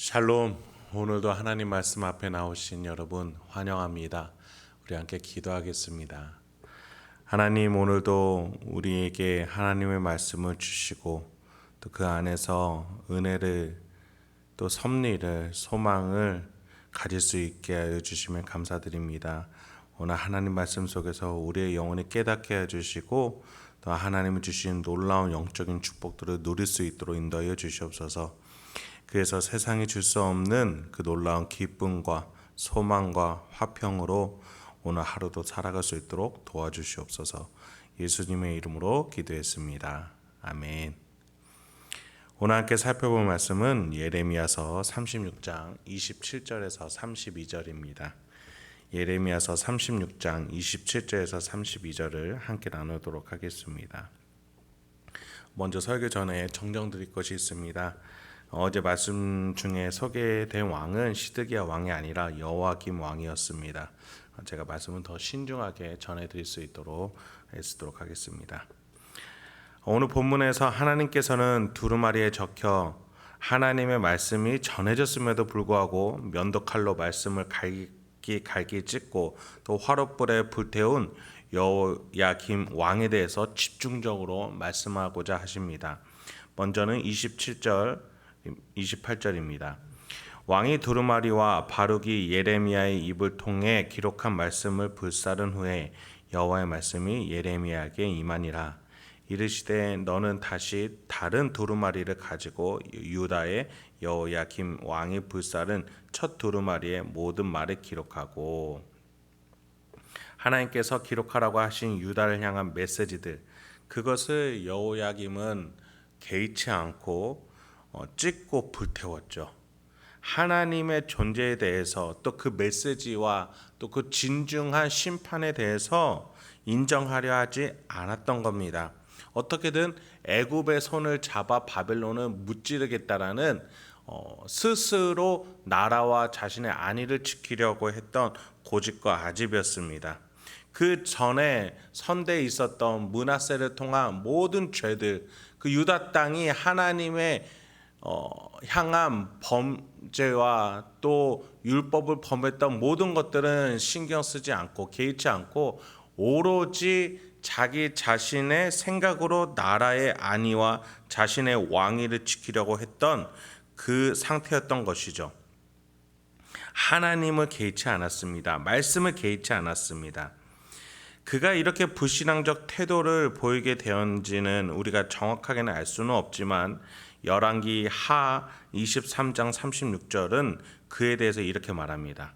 샬롬. 오늘도 하나님 말씀 앞에 나오신 여러분 환영합니다. 우리 함께 기도하겠습니다. 하나님, 오늘도 우리에게 하나님의 말씀을 주시고 또 그 안에서 은혜를 또 섭리를 소망을 가질 수 있게 하여 주시면 감사드립니다. 오늘 하나님 말씀 속에서 우리의 영혼을 깨닫게 해주시고 또 하나님이 주신 놀라운 영적인 축복들을 누릴 수 있도록 인도하여 주시옵소서. 그래서 세상이 줄 수 없는 그 놀라운 기쁨과 소망과 화평으로 오늘 하루도 살아갈 수 있도록 도와주시옵소서. 예수님의 이름으로 기도했습니다. 아멘. 오늘 함께 살펴볼 말씀은 예레미야서 36장 27절에서 32절입니다. 예레미야서 36장 27절에서 32절을 함께 나누도록 하겠습니다. 먼저 설교 전에 정정드릴 것이 있습니다. 어제 말씀 중에 소개된 왕은 시드기야 왕이 아니라 여호야김 왕이었습니다. 제가 말씀은 더 신중하게 전해드릴 수 있도록 애쓰도록 하겠습니다. 오늘 본문에서 하나님께서는 두루마리에 적혀 하나님의 말씀이 전해졌음에도 불구하고 면도칼로 말씀을 갈기 찢고 또 화롯불에 불태운 여호야김 왕에 대해서 집중적으로 말씀하고자 하십니다. 먼저는 27절 28절입니다. 왕이 두루마리와 바룩이 예레미야의 입을 통해 기록한 말씀을 불사른 후에 여호와의 말씀이 예레미야에게 임하니라. 이르시되 너는 다시 다른 두루마리를 가지고 유다의 여호야김 왕이 불사른 첫 두루마리의 모든 말을 기록하고. 하나님께서 기록하라고 하신 유다를 향한 메시지들, 그것을 여호야김은 개의치 않고 찢고 불태웠죠. 하나님의 존재에 대해서 또 그 메시지와 또 그 진중한 심판에 대해서 인정하려 하지 않았던 겁니다. 어떻게든 애굽의 손을 잡아 바벨론을 무찌르겠다라는 스스로 나라와 자신의 안위를 지키려고 했던 고집과 아집이었습니다. 그 전에 선대에 있었던 므낫세를 통한 모든 죄들, 그 유다 땅이 하나님의 향한 범죄와 또 율법을 범했던 모든 것들은 신경 쓰지 않고 개의치 않고 오로지 자기 자신의 생각으로 나라의 안위와 자신의 왕위를 지키려고 했던 그 상태였던 것이죠. 하나님을 개의치 않았습니다. 말씀을 개의치 않았습니다. 그가 이렇게 불신앙적 태도를 보이게 되었는지는 우리가 정확하게는 알 수는 없지만 열왕기 하 23장 36절은 그에 대해서 이렇게 말합니다.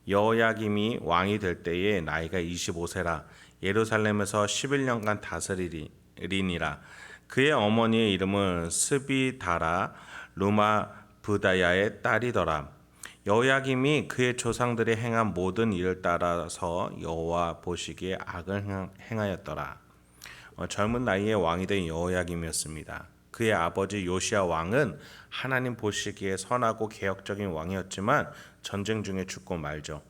여호야김이 왕이 될 때에 나이가 25세라 예루살렘에서 11년간 다스리니라. 그의 어머니의 이름은 스비다라 루마브다야의 딸이더라. 여호야김이 그의 조상들이 행한 모든 일을 따라서 여호와 보시기에 악을 행하였더라. 젊은 나이에 왕이 된 여호야김이었습니다. 그의 아버지 요시야 왕은 하나님 보시기에 선하고 개혁적인 왕이었지만 전쟁 중에 죽고 말죠.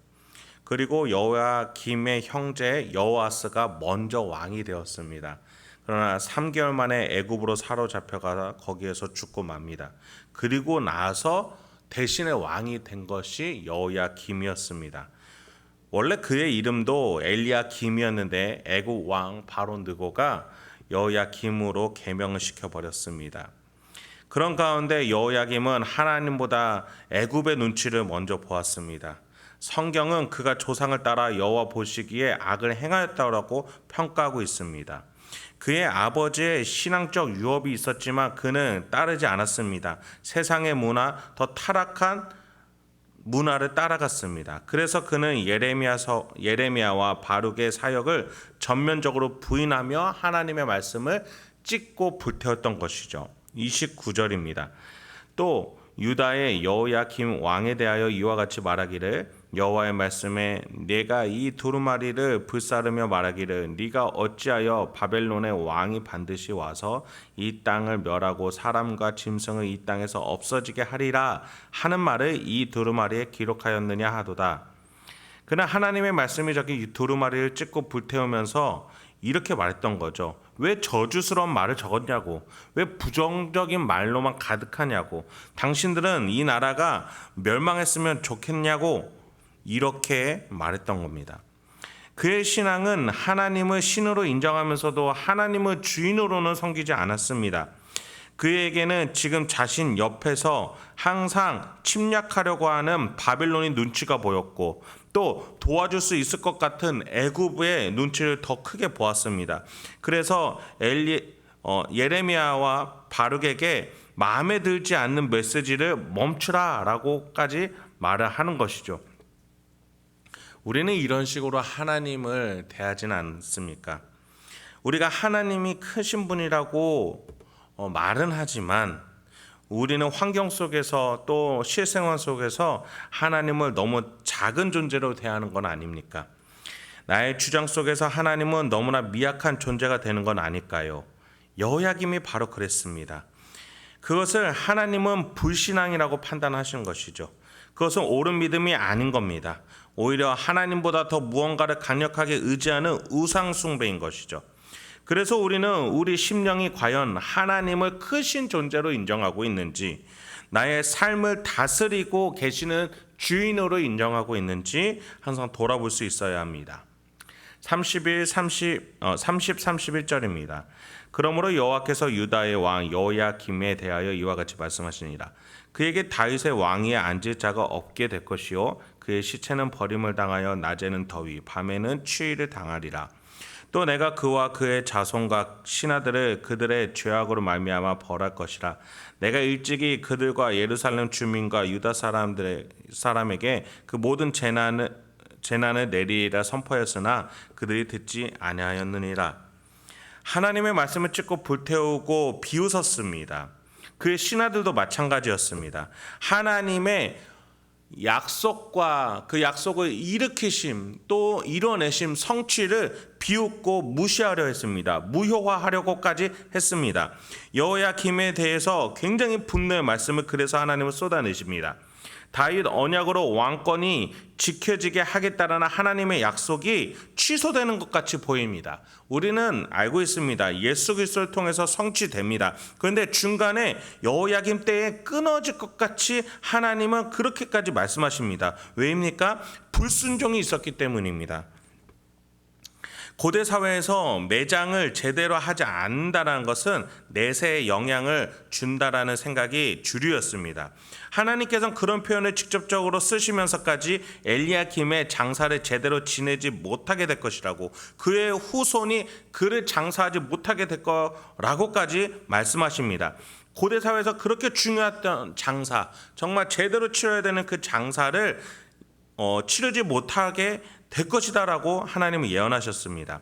그리고 여호야김의 형제 여호아스가 먼저 왕이 되었습니다. 그러나 3개월 만에 애굽으로 사로잡혀가 거기에서 죽고 맙니다. 그리고 나서 대신에 왕이 된 것이 여호야김이었습니다. 원래 그의 이름도 엘리야김이었는데 애굽 왕 바로 느고가 여호야김으로 개명을 시켜버렸습니다. 그런 가운데 여호야김은 하나님보다 애굽의 눈치를 먼저 보았습니다. 성경은 그가 조상을 따라 여호와 보시기에 악을 행하였다고 평가하고 있습니다. 그의 아버지의 신앙적 유업이 있었지만 그는 따르지 않았습니다. 세상의 문화, 더 타락한 문화를 따라갔습니다. 그래서 그는 예레미야와 바룩의 사역을 전면적으로 부인하며 하나님의 말씀을 찢고 불태웠던 것이죠. 29절입니다. 또 유다의 여호야김 왕에 대하여 이와 같이 말하기를 여호와의 말씀에 내가 이 두루마리를 불사르며 말하기를 네가 어찌하여 바벨론의 왕이 반드시 와서 이 땅을 멸하고 사람과 짐승을 이 땅에서 없어지게 하리라 하는 말을 이 두루마리에 기록하였느냐 하도다. 그는 하나님의 말씀이 적힌 이 두루마리를 찢고 불태우면서 이렇게 말했던 거죠. 왜 저주스러운 말을 적었냐고, 왜 부정적인 말로만 가득하냐고, 당신들은 이 나라가 멸망했으면 좋겠냐고 이렇게 말했던 겁니다. 그의 신앙은 하나님을 신으로 인정하면서도 하나님을 주인으로는 섬기지 않았습니다. 그에게는 지금 자신 옆에서 항상 침략하려고 하는 바벨론의 눈치가 보였고 또 도와줄 수 있을 것 같은 애굽의 눈치를 더 크게 보았습니다. 그래서 예레미야와 바룩에게 마음에 들지 않는 메시지를 멈추라라고까지 말을 하는 것이죠. 우리는 이런 식으로 하나님을 대하지는 않습니까? 우리가 하나님이 크신 분이라고 말은 하지만 우리는 환경 속에서 또 실생활 속에서 하나님을 너무 작은 존재로 대하는 건 아닙니까? 나의 주장 속에서 하나님은 너무나 미약한 존재가 되는 건 아닐까요? 여호야김이 바로 그랬습니다. 그것을 하나님은 불신앙이라고 판단하시는 것이죠. 그것은 옳은 믿음이 아닌 겁니다. 오히려 하나님보다 더 무언가를 강력하게 의지하는 우상 숭배인 것이죠. 그래서 우리는 우리 심령이 과연 하나님을 크신 존재로 인정하고 있는지, 나의 삶을 다스리고 계시는 주인으로 인정하고 있는지 항상 돌아볼 수 있어야 합니다. 31절입니다. 그러므로 여호와께서 유다의 왕 여호야김에 대하여 이와 같이 말씀하시니라. 그에게 다윗의 왕위에 앉을 자가 없게 될 것이요 그의 시체는 버림을 당하여 낮에는 더위 밤에는 추위를 당하리라. 또 내가 그와 그의 자손과 신하들을 그들의 죄악으로 말미암아 벌할 것이라. 내가 일찍이 그들과 예루살렘 주민과 유다 사람에게 그 모든 재난을 내리리라 선포했으나 그들이 듣지 아니하였느니라. 하나님의 말씀을 찍고 불태우고 비웃었습니다. 그의 신하들도 마찬가지였습니다. 하나님의 약속과 그 약속을 일으키심 또 이뤄내심 성취를 비웃고 무시하려 했습니다. 무효화하려고까지 했습니다. 여호야김에 대해서 굉장히 분노의 말씀을 그래서 하나님은 쏟아내십니다. 다윗 언약으로 왕권이 지켜지게 하겠다라는 하나님의 약속이 취소되는 것 같이 보입니다. 우리는 알고 있습니다. 예수 그리스도를 통해서 성취됩니다. 그런데 중간에 여호야김 때에 끊어질 것 같이 하나님은 그렇게까지 말씀하십니다. 왜입니까? 불순종이 있었기 때문입니다. 고대 사회에서 매장을 제대로 하지 않는다는 것은 내세에 영향을 준다라는 생각이 주류였습니다. 하나님께서는 그런 표현을 직접적으로 쓰시면서까지 엘리야김의 장사를 제대로 지내지 못하게 될 것이라고, 그의 후손이 그를 장사하지 못하게 될 거라고까지 말씀하십니다. 고대 사회에서 그렇게 중요했던 장사, 정말 제대로 치러야 되는 그 장사를 치르지 못하게 될 것이다라고 하나님은 예언하셨습니다.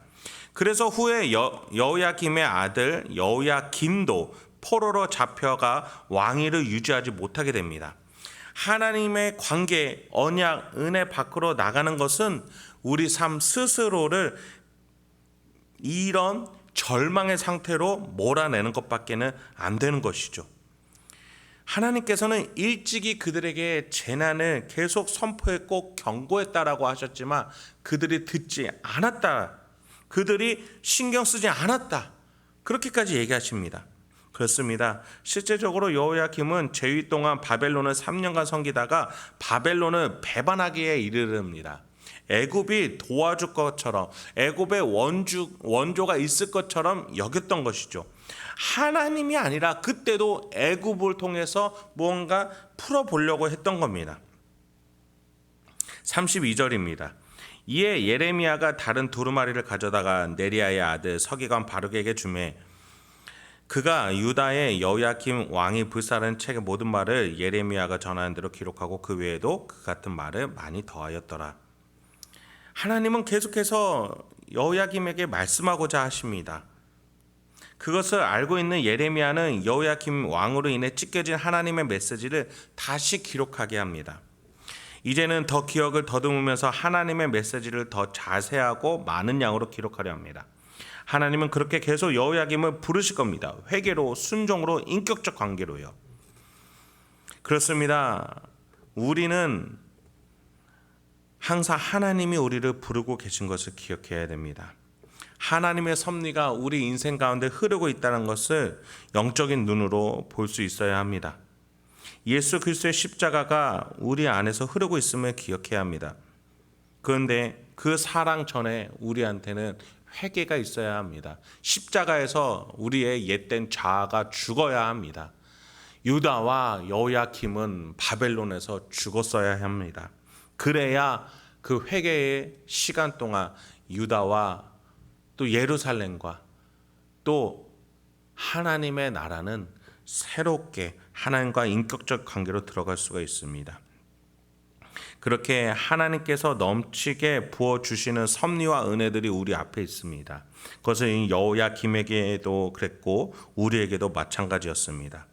그래서 후에 여호야김의 아들 여호야김도 포로로 잡혀가 왕위를 유지하지 못하게 됩니다. 하나님의 관계, 언약, 은혜 밖으로 나가는 것은 우리 삶 스스로를 이런 절망의 상태로 몰아내는 것밖에는 안 되는 것이죠. 하나님께서는 일찍이 그들에게 재난을 계속 선포했고 경고했다라고 하셨지만 그들이 듣지 않았다. 그들이 신경 쓰지 않았다. 그렇게까지 얘기하십니다. 그렇습니다. 실제적으로 여호야김은 재위 동안 바벨론을 3년간 섬기다가 바벨론을 배반하기에 이르릅니다. 애굽이 도와줄 것처럼, 애굽의 원조가 있을 것처럼 여겼던 것이죠. 하나님이 아니라 그때도 애굽을 통해서 무언가 풀어보려고 했던 겁니다. 32절입니다. 이에 예레미야가 다른 두루마리를 가져다가 네리야의 아들 서기관 바룩에게 주매 그가 유다의 여호야김 왕이 불사른 책의 모든 말을 예레미야가 전하는 대로 기록하고 그 외에도 그 같은 말을 많이 더하였더라. 하나님은 계속해서 여호야김에게 말씀하고자 하십니다. 그것을 알고 있는 예레미야는 여호야김 왕으로 인해 찢겨진 하나님의 메시지를 다시 기록하게 합니다. 이제는 더 기억을 더듬으면서 하나님의 메시지를 더 자세하고 많은 양으로 기록하려 합니다. 하나님은 그렇게 계속 여호야김을 부르실 겁니다. 회개로, 순종으로, 인격적 관계로요. 그렇습니다. 우리는 항상 하나님이 우리를 부르고 계신 것을 기억해야 됩니다. 하나님의 섭리가 우리 인생 가운데 흐르고 있다는 것을 영적인 눈으로 볼 수 있어야 합니다. 예수 그리스도의 십자가가 우리 안에서 흐르고 있음을 기억해야 합니다. 그런데 그 사랑 전에 우리한테는 회개가 있어야 합니다. 십자가에서 우리의 옛된 자아가 죽어야 합니다. 유다와 여호야김은 바벨론에서 죽었어야 합니다. 그래야 그 회개의 시간 동안 유다와 또 예루살렘과 또 하나님의 나라는 새롭게 하나님과 인격적 관계로 들어갈 수가 있습니다. 그렇게 하나님께서 넘치게 부어주시는 섭리와 은혜들이 우리 앞에 있습니다. 그것은 여호야김에게도 그랬고 우리에게도 마찬가지였습니다.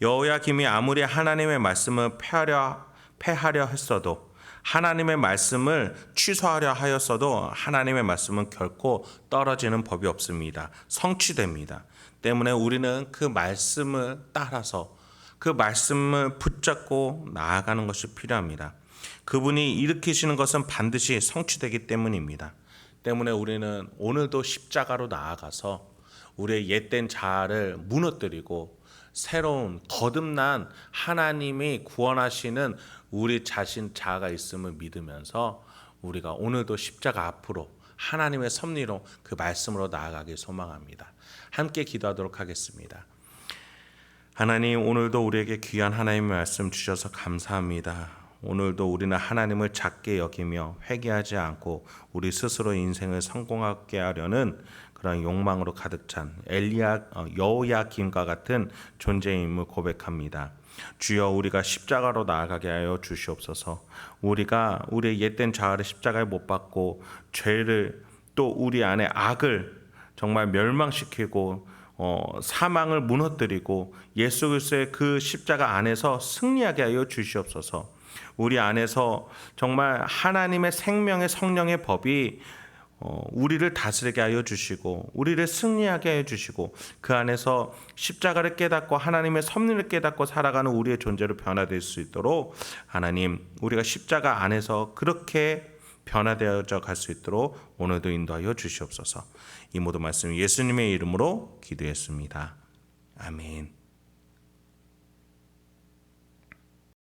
여호야김이 아무리 하나님의 말씀을 폐하려 했어도, 하나님의 말씀을 취소하려 하였어도 하나님의 말씀은 결코 떨어지는 법이 없습니다. 성취됩니다. 때문에 우리는 그 말씀을 따라서 그 말씀을 붙잡고 나아가는 것이 필요합니다. 그분이 일으키시는 것은 반드시 성취되기 때문입니다. 때문에 우리는 오늘도 십자가로 나아가서 우리의 옛된 자아를 무너뜨리고 새로운 거듭난 하나님이 구원하시는 우리 자신 자아가 있음을 믿으면서 우리가 오늘도 십자가 앞으로 하나님의 섭리로 그 말씀으로 나아가길 소망합니다. 함께 기도하도록 하겠습니다. 하나님, 오늘도 우리에게 귀한 하나님의 말씀 주셔서 감사합니다. 오늘도 우리는 하나님을 작게 여기며 회개하지 않고 우리 스스로 인생을 성공하게 하려는 그런 욕망으로 가득 찬 여호야김과 같은 존재임을 고백합니다. 주여, 우리가 십자가로 나아가게 하여 주시옵소서. 우리가 우리의 옛된 자아를 십자가에 못 박고 죄를 또 우리 안에 악을 정말 멸망시키고 사망을 무너뜨리고 예수 그리스도의 그 십자가 안에서 승리하게 하여 주시옵소서. 우리 안에서 정말 하나님의 생명의 성령의 법이 우리를 다스리게 하여 주시고 우리를 승리하게 하여 주시고 그 안에서 십자가를 깨닫고 하나님의 섭리를 깨닫고 살아가는 우리의 존재로 변화될 수 있도록 하나님, 우리가 십자가 안에서 그렇게 변화되어져 갈 수 있도록 오늘도 인도하여 주시옵소서. 이 모든 말씀 예수님의 이름으로 기도했습니다. 아멘.